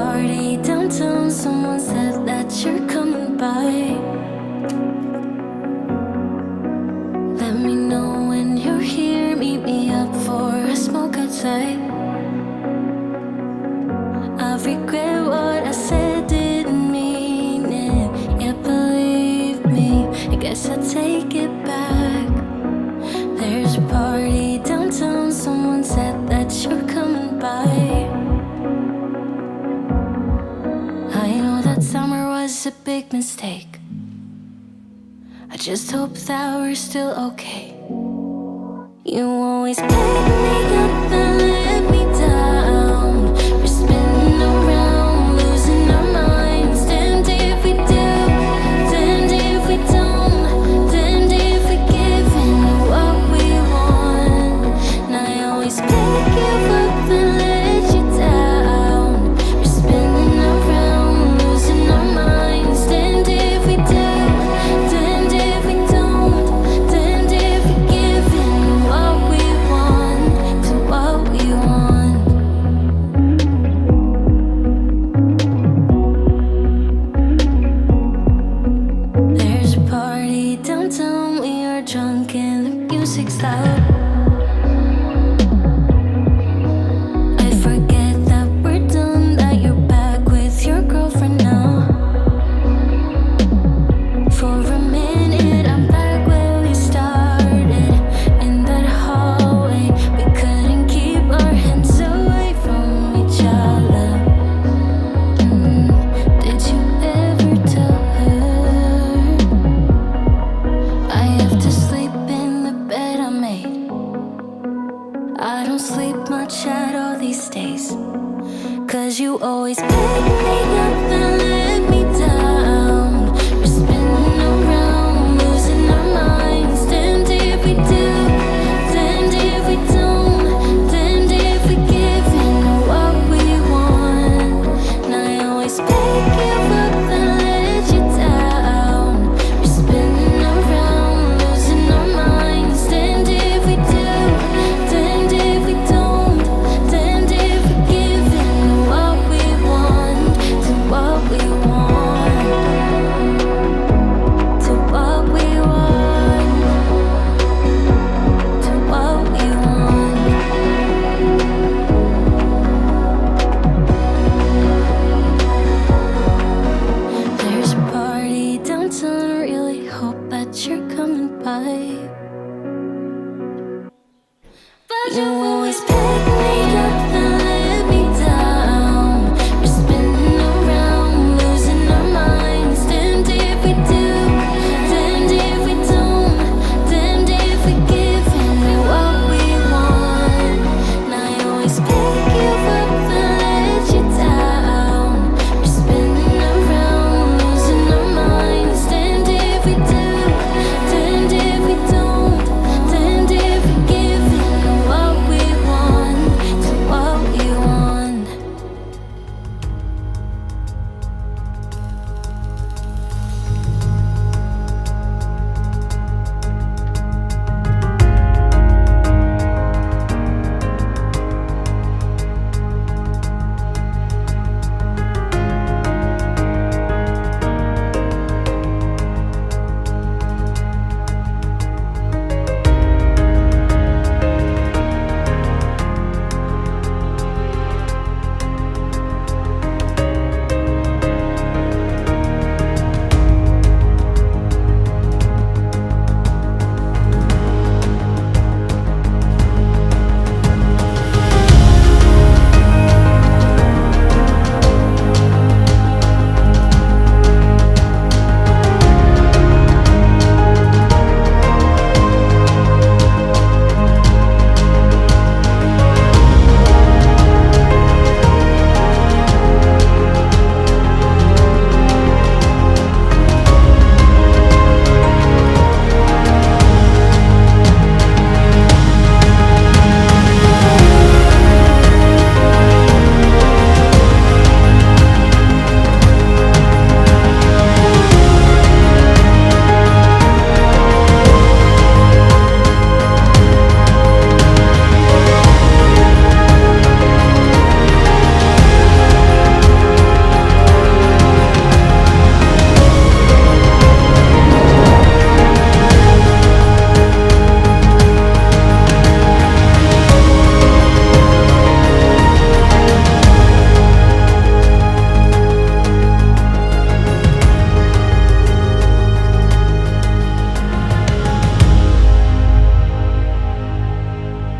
party downtown, someone said that you're coming by. Let me know when you're here, meet me up for a smoke outside. I regret what I said, didn't mean it. Yeah, believe me, I guess I'll take it back. There's a party downtown, someone said that you're coming by. I know that summer was a big mistake. I just hope that we're still okay. You always pick me up and let me down. We're spinning around, losing our minds. Damned if we do, damned if we don't, damned if we give in to what we want. And I always pick you up and let you down. We're spinning around, losing our minds. Damned if we do, damned if we don't, damned if we give in to what we want, to what we want. There's a party downtown, we are drunk and the music's loud. I forget that we're done, that you're back with your girlfriend now. For a minute, I'm back where we started, in that hallway. We couldn't keep our hands away from each other. Did you ever tell her I have to sleep in the bed I made? I don't sleep much at all these days, 'cause you always pick me up and